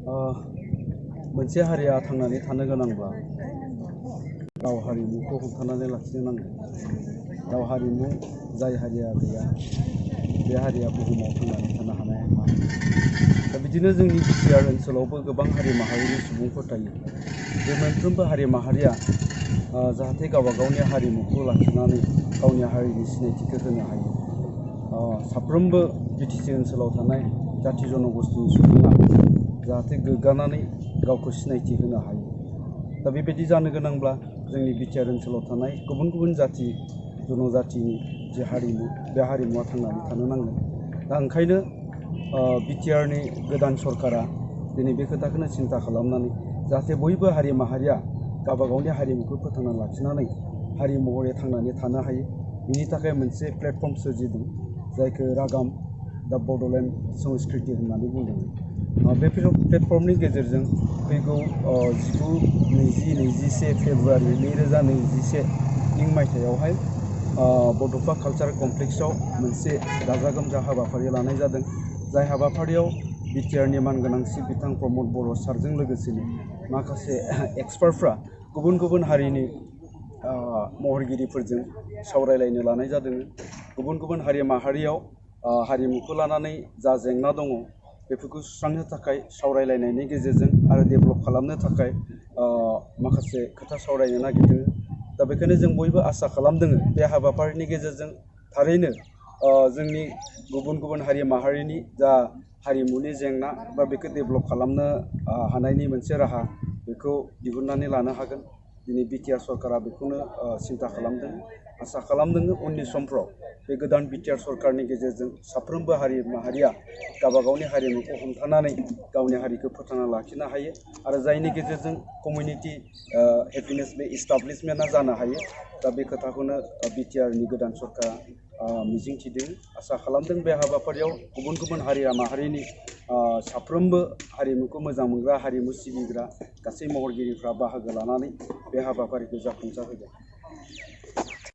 मोनसे हारिया थांनानै थानो गोनांब्ला राव हारिमुखौ हमथानानै लाखिनो नांगोन। राव हारिमु जाय हारिया गैया बे हारिया बुहुमाव थांनानै थानो हानाय नङा। दा बिदिनो जोंनि बिटिआर ओनसोलावबो गोबां हारि माहारिनि सुबुंफोर थायो। बे मोनफ्रोमबो हारि माहारिया जाहाथे गावबा गावनि हारिमुखौ लाखिनानै गावनि हारिनि सिनायथिखौ होनो हायो। साफ्रोमबो बिटिसि ओनसोलाव थानाय जाथि जनगोष्ठीनि सुबुङा जाहाथे गोग्गानानै गावखौ सिनायथि होनो हायो। दा बेबायदि जानो गोनांब्ला जोंनि बिटिआर ओनसोलाव थानाय गुबुन गुबुन जाथि जनजातिनि जे हारिमु बे हारिमुवा थांनानै थानो नांगोन। दा ओंखायनो बिटिआरनि गोदान सरकारा दिनै बे खोथाखौनो सिन्था खालामनानै जाहाथे बयबो हारि माहारिया गावबा गावनि हारिमुखौ फोथांना लाखिनानै हारि महरै थांनानै थानो हायो। बिनि थाखाय मोनसे प्लेटफर्म सोरजिदों जायखौ रागाम दा बड'लेण्ड संस्कृति होननानै बुंदों। बे प्लेटफर्मनि गेजेरजों फैगौ 19-20-21 फेब्रुवारि 2021 मायथाइयावहाय बड'फा कालचार कमप्लेक्सआव मोनसे गाजा गोमजा हाबाफारि लानाय जादों। जाय हाबाफारियाव बिटिआरनि मानगोनांसि बिथां प्रमद बर' सारजों लोगोसेनो माखासे एक्सपार्टफ्रा गुबुन गुबुन हारिनि महरगिरिफोरजों सावरायलायनो लानाय जादों। गुबुन गुबुन हारि माहारियाव हारिमुखौ लानानै जा जेंना दङ बेफोरखौ सुस्रांनो थाखाय सावरायलायनायनि गेजेरजों आरो डेभेलप खालामनो थाखाय माखासे खोथा सावरायनो नागिरदों। दा बेखायनो जों बयबो आसा खालामदों बे हाबाफारिनि गेजेरजों थारैनो जोंनि गुबुन गुबुन हारि माहारिनि जा हारिमुनि जेंना बा बेखौ डेभेलप खालामनो हानायनि मोनसे राहा बेखौ दिहुननानै लानो हागोन। दिनै बिटिआर सरकारा बेखौनो सिन्था खालामदों। आसा खालामदों उननि समफ्राव बे गोदान बिटिआर सरकारनि गेजेरजों साफ्रोमबो हारि माहारिया गावबा गावनि हारिमुखौ हमथानानै गावनि हारिखौ फोथांना लाखिनो हायो आरो जायनि गेजेरजों कमिउनिटि हेपिनेस बे इस्टाब्लिशमेन्टआ जानो हायो। दा बे खोथाखौनो बिटिआरनि गोदान सरकारा मिजिंथिदों। आसा खालामदों बे हाबाफारियाव गुबुन गुबुन हारि माहारिनि साफ्रोमबो हारिमुखौ मोजां मोनग्रा हारिमु सिबिग्रा गासै महरगिरिफ्रा बाहागो लानानै बे हाबाफारिखौ जाफुंसार होगोन।